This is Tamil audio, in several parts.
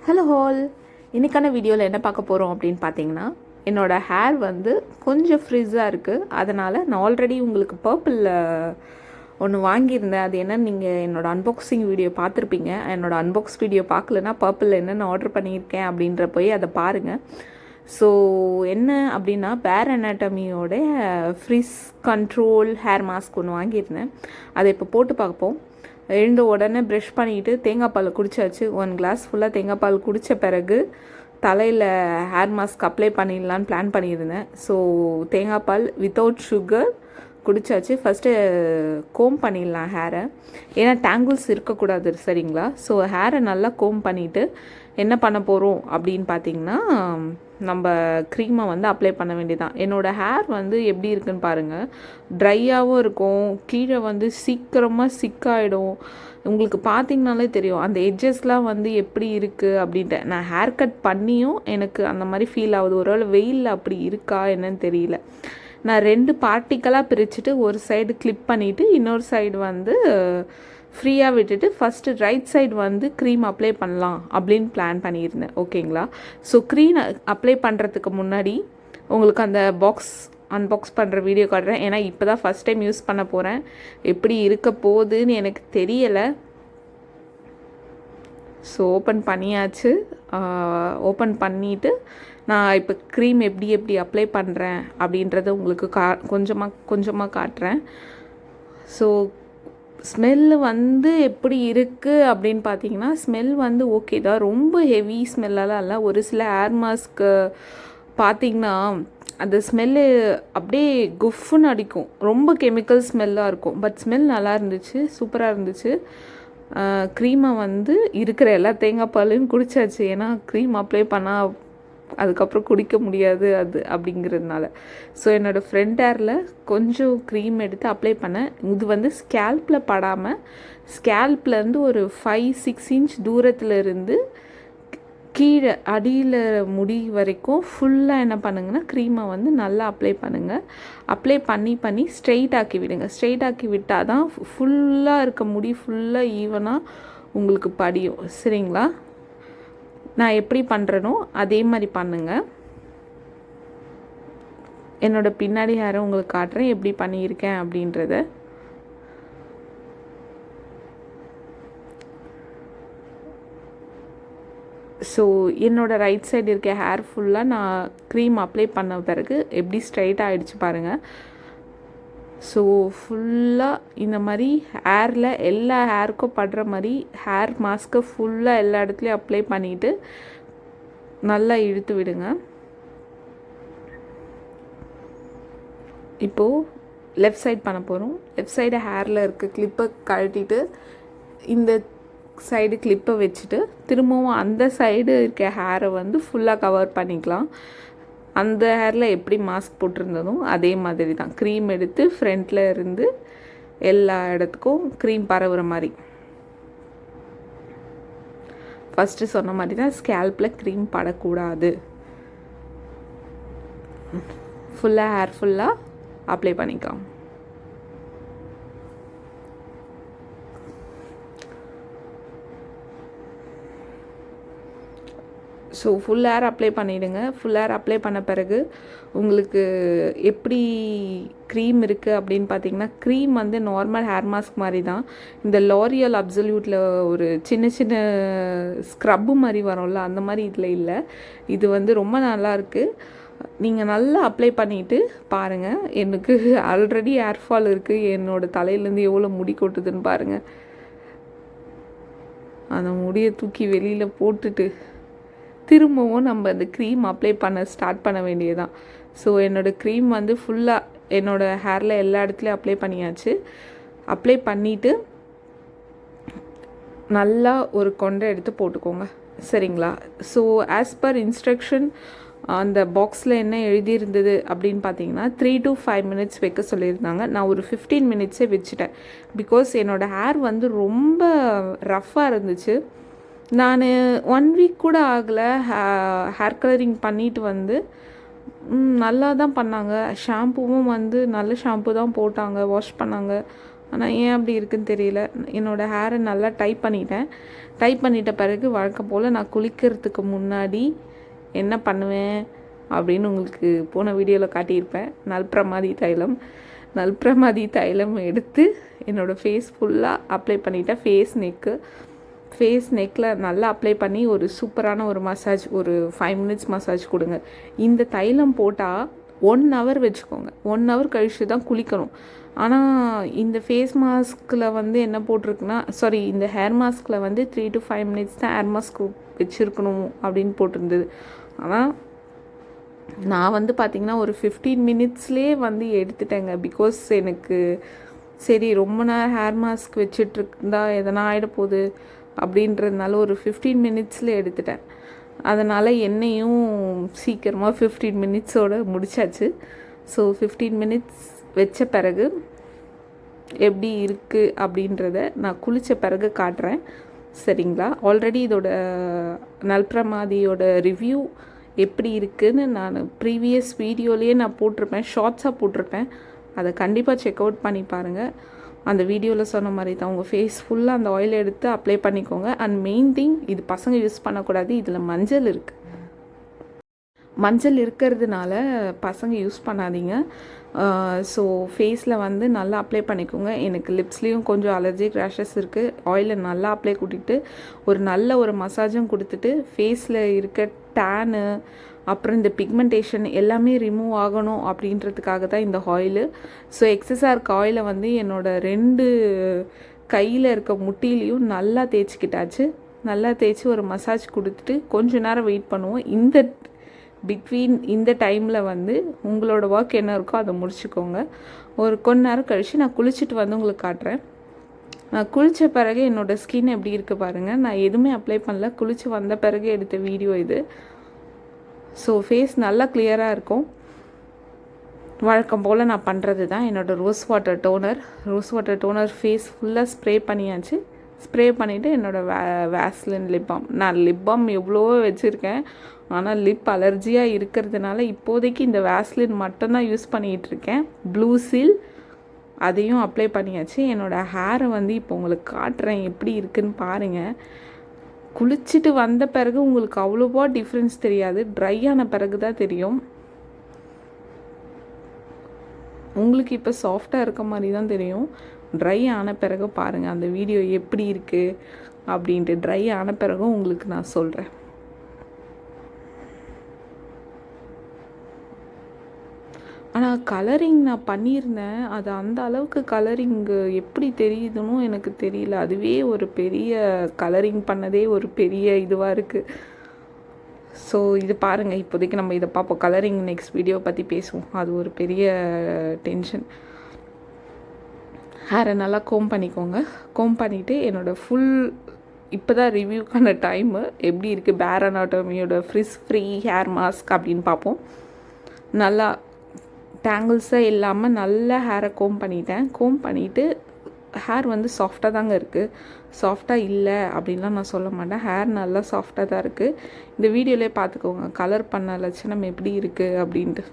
ஹலோ ஹால், இன்றைக்கான வீடியோவில் என்ன பார்க்க போகிறோம் அப்படின்னு பார்த்தீங்கன்னா, என்னோடய ஹேர் வந்து கொஞ்சம் ஃப்ரிஸ்ஸாக இருக்குது. அதனால் நான் ஆல்ரெடி உங்களுக்கு பர்பிளில் ஒன்று வாங்கியிருந்தேன். அது என்னென்னு நீங்கள் என்னோடய அன்பாக்சிங் வீடியோ பார்த்துருப்பீங்க. என்னோடய அன்பாக்ஸ் வீடியோ பார்க்கலன்னா பர்பிளில் என்னென்ன ஆர்டர் பண்ணியிருக்கேன் அப்படின்ற போய் அதை பாருங்கள். ஸோ என்ன அப்படின்னா, பேர் அனாட்டமியோட ஃப்ரிஸ் கண்ட்ரோல் ஹேர் மாஸ்க் ஒன்று வாங்கியிருந்தேன். அதை இப்போ போட்டு பார்ப்போம். எழுந்த உடனே ப்ரஷ் பண்ணிவிட்டு தேங்காய் பால் குடித்தாச்சு. 1 கிளாஸ் ஃபுல்லாக தேங்காய் பால் குடித்த பிறகு தலையில் ஹேர் மாஸ்க் அப்ளை பண்ணிடலான்னு பிளான் பண்ணியிருந்தேன். ஸோ தேங்காய் பால் வித்தவுட் சுகர் குடித்தாச்சு. ஃபஸ்ட்டு கோம் பண்ணிடலாம் ஹேரை, ஏன்னா டேங்கிள்ஸ் இருக்கக்கூடாது, சரிங்களா? ஸோ ஹேரை நல்லா கோம் பண்ணிவிட்டு என்ன பண்ண போகிறோம் அப்படின்னு பார்த்தீங்கன்னா, நம்ம க்ரீமை வந்து அப்ளை பண்ண வேண்டியதான். என்னோடய ஹேர் வந்து எப்படி இருக்குன்னு பாருங்கள். ட்ரையாகவும் இருக்கும், கீழே வந்து சீக்கிரமாக சிக்காயிடும். உங்களுக்கு பார்த்திங்கனாலே தெரியும் அந்த எட்ஜஸ்லாம் வந்து எப்படி இருக்குது அப்படின்ட்டு. நான் ஹேர் கட் பண்ணியும் எனக்கு அந்த மாதிரி ஃபீல் ஆகுது. ஒருவேளை வெயிலில் அப்படி இருக்கா என்னன்னு தெரியல. நான் 2 பார்ட்டிக்கலாக பிரிச்சுட்டு ஒரு சைடு கிளிப் பண்ணிவிட்டு இன்னொரு சைடு வந்து ஃப்ரீயாக விட்டுட்டு ஃபஸ்ட்டு ரைட் சைடு வந்து க்ரீம் அப்ளை பண்ணலாம் அப்படின்னு பிளான் பண்ணியிருந்தேன். ஓகேங்களா? ஸோ க்ரீம் அப்ளை பண்ணுறதுக்கு முன்னாடி உங்களுக்கு அந்த அன்பாக்ஸ் பண்ணுற வீடியோ காட்டுறேன். ஏன்னா இப்போ தான் ஃபஸ்ட் டைம் யூஸ் பண்ண போகிறேன். எப்படி இருக்க போகுதுன்னு எனக்கு தெரியலை. ஸோ ஓப்பன் பண்ணியாச்சு. ஓப்பன் பண்ணிவிட்டு நான் இப்போ க்ரீம் எப்படி அப்ளை பண்ணுறேன் அப்படின்றத உங்களுக்கு கொஞ்சமாக காட்டுறேன். ஸோ ஸ்மெல்லு வந்து எப்படி இருக்குது அப்படின்னு பார்த்தீங்கன்னா, ஸ்மெல் வந்து ஓகே தான். ரொம்ப ஹெவி ஸ்மெல்லெல்லாம் இல்லை. ஒரு சில ஹேர் மாஸ்க்கு பார்த்திங்கன்னா அந்த ஸ்மெல்லு அப்படியே குஃப்னு அடிக்கும், ரொம்ப கெமிக்கல் ஸ்மெல்லாக இருக்கும். பட் ஸ்மெல் நல்லா இருந்துச்சு, சூப்பராக இருந்துச்சு. க்ரீமை வந்து இருக்கிற எல்லா தேங்காய் பாலையும் குடித்தாச்சு. ஏன்னா க்ரீம் அப்ளை பண்ணால் அதுக்கப்புறம் குடிக்க முடியாது அது அப்படிங்கிறதுனால. ஸோ என்னோடய ஃப்ரண்ட் ஹேரில் கொஞ்சம் க்ரீம் எடுத்து அப்ளை பண்ணேன். இது வந்து ஸ்கேல்பில் படாமல் ஸ்கேல்ப்லேருந்து ஒரு 5-6 இன்ச் தூரத்தில் இருந்து கீழே அடியில் முடி வரைக்கும் ஃபுல்லாக என்ன பண்ணுங்கன்னா, க்ரீமை வந்து நல்லா அப்ளை பண்ணுங்கள். அப்ளை பண்ணி ஸ்ட்ரெயிட் ஆக்கி விடுங்க. ஸ்ட்ரெயிட் ஆக்கி விட்டால் தான் ஃபுல்லாக இருக்க முடி ஃபுல்லாக ஈவனாக உங்களுக்கு படியும், சரிங்களா? நான் எப்படி பண்ணுறனோ அதே மாதிரி பண்ணுங்கள். என்னோடய பின்னாடி ஹேரை உங்களுக்கு காட்டுறேன் எப்படி பண்ணியிருக்கேன் அப்படின்றத. ஸோ என்னோடய ரைட் சைடு இருக்க ஹேர் ஃபுல்லாக நான் க்ரீம் அப்ளை பண்ண பிறகு எப்படி ஸ்ட்ரைட்டாக ஆகிடுச்சு பாருங்கள். ஸோ ஃபுல்லாக இந்த மாதிரி ஹேரில் எல்லா ஹேருக்கும் படுற மாதிரி ஹேர் மாஸ்க்கை ஃபுல்லாக எல்லா இடத்துலையும் அப்ளை பண்ணிவிட்டு நல்லா இழுத்து விடுங்க. இப்போது லெஃப்ட் சைடு பண்ண போகிறோம். லெஃப்ட் சைடு ஹேரில் இருக்க கிளிப்பை கழட்டிட்டு இந்த சைடு கிளிப்பை வச்சுட்டு திரும்பவும் அந்த சைடு இருக்க ஹேரை வந்து ஃபுல்லாக கவர் பண்ணிக்கலாம். அந்த ஹேரில் எப்படி மாஸ்க் போட்டிருந்ததும் அதே மாதிரி தான். க்ரீம் எடுத்து ஃப்ரண்ட்டில் இருந்து எல்லா இடத்துக்கும் க்ரீம் பரவுற மாதிரி. ஃபஸ்ட்டு சொன்ன மாதிரி தான், ஸ்கேல்பில் க்ரீம் படக்கூடாது. ஃபுல்லாக ஹேர் ஃபுல்லாக அப்ளை பண்ணிக்கலாம். ஸோ ஃபுல் ஹேர் அப்ளை பண்ணிவிடுங்க. ஃபுல் ஹேர் அப்ளை பண்ண பிறகு உங்களுக்கு எப்படி க்ரீம் இருக்குது அப்படின்னு பார்த்தீங்கன்னா, க்ரீம் வந்து நார்மல் ஹேர் மாஸ்க் மாதிரி தான். இந்த லாரியல் அப்சல்யூட்டில் ஒரு சின்ன சின்ன ஸ்க்ரப்பு மாதிரி வரும்ல, அந்த மாதிரி இதில் இல்லை. இது வந்து ரொம்ப நல்லாயிருக்கு. நீங்கள் நல்லா அப்ளை பண்ணிவிட்டு பாருங்கள். எனக்கு ஆல்ரெடி ஹேர் ஃபால் இருக்குது. என்னோடய தலையிலேருந்து எவ்வளோ முடி கொட்டுதுன்னு பாருங்கள். அந்த முடியை தூக்கி வெளியில் போட்டுட்டு திரும்பவும் நம்ம அந்த க்ரீம் அப்ளை பண்ண ஸ்டார்ட் பண்ண வேண்டியதுதான். ஸோ என்னோடய க்ரீம் வந்து ஃபுல்லாக என்னோடய ஹேரில் எல்லா இடத்துலையும் அப்ளை பண்ணியாச்சு. அப்ளை பண்ணிவிட்டு நல்லா ஒரு கொண்டை எடுத்து போட்டுக்கோங்க, சரிங்களா? ஸோ ஆஸ் பர் இன்ஸ்ட்ரக்ஷன் அந்த பாக்ஸில் என்ன எழுதியிருந்தது அப்படின்னு பார்த்தீங்கன்னா, 3 to 5 minutes வைக்க சொல்லியிருந்தாங்க. நான் ஒரு 15 minutes வச்சுட்டேன். பிகாஸ் என்னோடய ஹேர் வந்து ரொம்ப ரஃப்பாக இருந்துச்சு. நான் 1 வீக் கூட ஆகலை ஹேர் கலரிங் பண்ணிட்டு வந்து. நல்லா தான் பண்ணாங்க. ஷாம்புவும் வந்து நல்ல ஷாம்பு தான் போட்டாங்க, வாஷ் பண்ணாங்க. ஆனால் ஏன் அப்படி இருக்குன்னு தெரியல. என்னோடய ஹேரை நல்லா டைப் பண்ணிட்ட பிறகு வழக்கம் போல் நான் குளிக்கிறதுக்கு முன்னாடி என்ன பண்ணுவேன் அப்படின்னு உங்களுக்கு போன வீடியோவில் காட்டியிருப்பேன். நல்பிரமாதி தைலம் எடுத்து என்னோடய ஃபேஸ் ஃபுல்லாக அப்ளை பண்ணிவிட்டேன். ஃபேஸ் நெக்கில் நல்லா அப்ளை பண்ணி ஒரு சூப்பரான ஒரு மசாஜ், ஒரு 5 minutes மசாஜ் கொடுங்க. இந்த தைலம் போட்டால் 1 hour வச்சுக்கோங்க. 1 hour கழித்து தான் குளிக்கணும். ஆனால் இந்த ஃபேஸ் மாஸ்கில் வந்து என்ன போட்டிருக்குன்னா, இந்த ஹேர் மாஸ்கில் வந்து 3 to 5 minutes தான் ஹேர் மாஸ்க் வச்சுருக்கணும் அப்படின்னு போட்டிருந்தது. ஆனால் நான் வந்து பார்த்திங்கன்னா ஒரு 15 minutesலேயே வந்து எடுத்துட்டேங்க. பிகாஸ் எனக்கு சரி ரொம்ப நேரம் ஹேர் மாஸ்க் வச்சிட்ருந்தா எதனா ஆகிட போகுது அப்படின்றதுனால ஒரு 15 minutesல எடுத்துட்டேன். அதனால் என்னையும் சீக்கிரமாக 15 minutesோடு முடிச்சாச்சு. ஸோ 15 minutes வச்ச பிறகு எப்படி இருக்குது அப்படின்றத நான் குளித்த பிறகு காட்டுறேன், சரிங்களா? ஆல்ரெடி இதோட நல்பிரமாதியோட ரிவ்யூ எப்படி இருக்குதுன்னு நான் ப்ரீவியஸ் வீடியோலேயே நான் போட்டிருப்பேன், ஷார்ட்ஸாக போட்டிருப்பேன். அதை கண்டிப்பாக செக் அவுட் பண்ணி பாருங்கள். அந்த வீடியோவில் சொன்ன மாதிரி தான் உங்கள் ஃபேஸ் ஃபுல்லாக அந்த ஆயில் எடுத்து அப்ளை பண்ணிக்கோங்க. அண்ட் மெயின் திங், இது பசங்க யூஸ் பண்ணக்கூடாது. இதில் மஞ்சள் இருக்குது. மஞ்சள் இருக்கிறதுனால பசங்க யூஸ் பண்ணாதீங்க. ஸோ ஃபேஸில் வந்து நல்லா அப்ளை பண்ணிக்கோங்க. எனக்கு லிப்ஸ்லேயும் கொஞ்சம் அலர்ஜிக் ரேஷஸ் இருக்குது. ஆயிலை நல்லா அப்ளை கூட்டிகிட்டு நல்ல ஒரு மசாஜும் கொடுத்துட்டு ஃபேஸில் இருக்க டேனு அப்புறம் இந்த பிக்மெண்டேஷன் எல்லாமே ரிமூவ் ஆகணும் அப்படின்றதுக்காக தான் இந்த ஆயிலு. ஸோ எக்ஸஸாக இருக்க ஆயிலை வந்து என்னோடய 2 கையில் இருக்க முட்டிலையும் நல்லா தேய்ச்சிக்கிட்டாச்சு. நல்லா தேய்ச்சி ஒரு மசாஜ் கொடுத்துட்டு கொஞ்ச நேரம் வெயிட் பண்ணுவோம். இந்த டைமில் வந்து உங்களோட ஒர்க் என்ன இருக்கோ அதை முடிச்சுக்கோங்க. ஒரு கொஞ்ச நேரம் கழித்து நான் குளிச்சுட்டு வந்து உங்களுக்கு காட்டுறேன். நான் குளித்த பிறகு என்னோடய ஸ்கின் எப்படி இருக்குது பாருங்கள். நான் எதுவுமே அப்ளை பண்ணல, குளித்து வந்த பிறகு எடுத்த வீடியோ இது. ஸோ ஃபேஸ் நல்லா கிளியராக இருக்கும். வழக்கம் போல் நான் பண்ணுறது தான். என்னோடய ரோஸ் வாட்டர் டோனர் ஃபேஸ் ஃபுல்லாக ஸ்ப்ரே பண்ணியாச்சு. ஸ்ப்ரே பண்ணிவிட்டு என்னோடய வேஸ்லின் லிப் பாம். நான் லிப் பாம் எவ்வளவோ வச்சுருக்கேன். ஆனால் லிப் அலர்ஜியாக இருக்கிறதுனால இப்போதைக்கு இந்த வேஸ்லின் மட்டும்தான் யூஸ் பண்ணிகிட்ருக்கேன். ப்ளூ சீல் அதையும் அப்ளை பண்ணியாச்சு. என்னோடய ஹேரை வந்து இப்போ உங்களுக்கு காட்டுறேன் எப்படி இருக்குதுன்னு பாருங்கள். குளிச்சுட்டு வந்த பிறகு உங்களுக்கு அவ்வளோவா டிஃப்ரென்ஸ் தெரியாது, ட்ரை ஆன பிறகு தான் தெரியும். உங்களுக்கு இப்போ சாஃப்டாக இருக்க மாதிரி தான் தெரியும். ட்ரை ஆன பிறகு பாருங்கள் அந்த வீடியோ எப்படி இருக்குது அப்படின்ட்டு. ட்ரை ஆன பிறகும் உங்களுக்கு நான் சொல்கிறேன். ஆனால் கலரிங் நான் பண்ணியிருந்தேன். அது அந்த அளவுக்கு கலரிங்கு எப்படி தெரியுதுன்னு எனக்கு தெரியல. அதுவே ஒரு பெரிய கலரிங் பண்ணதே ஒரு பெரிய இதுவாக இருக்குது. ஸோ இது பாருங்கள், இப்போதைக்கு நம்ம இதை பார்ப்போம். கலரிங் நெக்ஸ்ட் வீடியோ பற்றி பேசுவோம். அது ஒரு பெரிய டென்ஷன். ஹேரை நல்லா கோம் பண்ணிக்கோங்க. கோம் பண்ணிவிட்டு என்னோடய இப்போ தான் ரிவ்யூக்கான டைமு எப்படி இருக்குது பேர் அனாட்டமியோட ஃப்ரிஸ் ஃப்ரீ ஹேர் மாஸ்க் அப்படின்னு பார்ப்போம். நல்லா டேங்கிள்ஸாக இல்லாமல் நல்லா ஹேரை கோம் பண்ணிவிட்டு ஹேர் வந்து சாஃப்டாக தாங்க இருக்குது. சாஃப்டாக இல்லை அப்படின்லாம் நான் சொல்ல மாட்டேன். ஹேர் நல்லா சாஃப்டாக தான் இருக்குது. இந்த வீடியோலேயே பார்த்துக்கோங்க கலர் பண்ண லட்சணம் எப்படி இருக்குது அப்படின்ட்டு.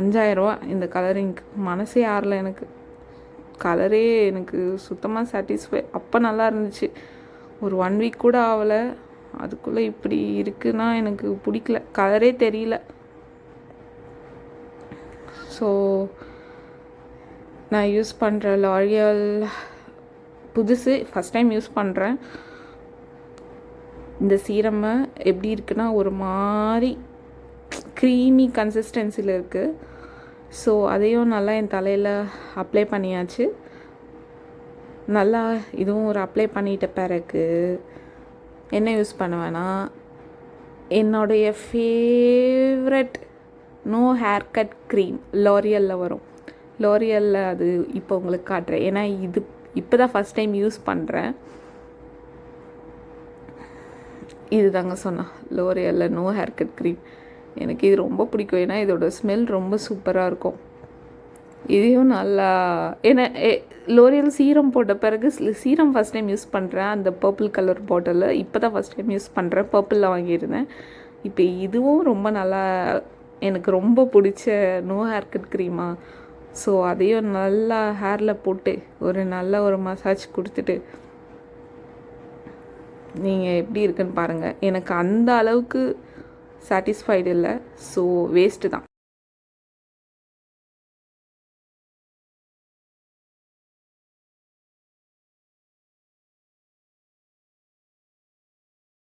5000 ரூபா இந்த கலரிங்க்கு. மனசே ஆறல எனக்கு. கலரே எனக்கு சுத்தமாக சாட்டிஸ்ஃபை. அப்போ நல்லா இருந்துச்சு. ஒரு 1 வீக் கூட ஆகலை, அதுக்குள்ளே இப்படி இருக்குன்னா எனக்கு பிடிக்கல. கலரே தெரியல. ஸோ நான் யூஸ் பண்ணுற லாரியல் புதுசு, ஃபஸ்ட் டைம் யூஸ் பண்ணுறேன். இந்த சீரமை எப்படி இருக்குன்னா ஒரு மாதிரி க்ரீமி கன்சிஸ்டன்சியில் இருக்குது. ஸோ அதையும் நல்லா என் தலையில் அப்ளை பண்ணியாச்சு. நல்லா இதுவும் ஒரு அப்ளை பண்ணிட்ட பிறகு என்ன யூஸ் பண்ணுவேன்னா, என்னுடைய favourite no hair cut cream லாரியலில் வரும். லாரியலில் அது இப்போ உங்களுக்கு காட்டுறேன். ஏன்னா இது இப்போ தான் ஃபஸ்ட் டைம் யூஸ் பண்ணுறேன். இது தாங்க சொன்னேன், லோரியலில் நோ ஹேர் கட் க்ரீம். எனக்கு இது ரொம்ப பிடிக்கும். ஏன்னா இதோட ஸ்மெல் ரொம்ப சூப்பராக இருக்கும். இதையும் நல்லா ஏன்னா லோரியல் சீரம் போட்ட பிறகு சீரம் ஃபஸ்ட் டைம் யூஸ் பண்ணுறேன். அந்த பர்பிள் கலர் பாட்டிலில் இப்போ தான் ஃபஸ்ட் டைம் யூஸ் பண்ணுறேன். பர்பிளில் வாங்கியிருந்தேன். இப்போ இதுவும் ரொம்ப நல்லா எனக்கு ரொம்ப பிடிச்ச நோ ஹேர் கட் க்ரீமா. ஸோ அதையும் நல்லா ஹேரில் போட்டு ஒரு நல்ல ஒரு மசாஜ் கொடுத்துட்டு நீங்கள் எப்படி இருக்குன்னு பாருங்கள். எனக்கு அந்த அளவுக்கு சாட்டிஸ்ஃபைடு இல்லை, ஸோ வேஸ்ட்டு தான்.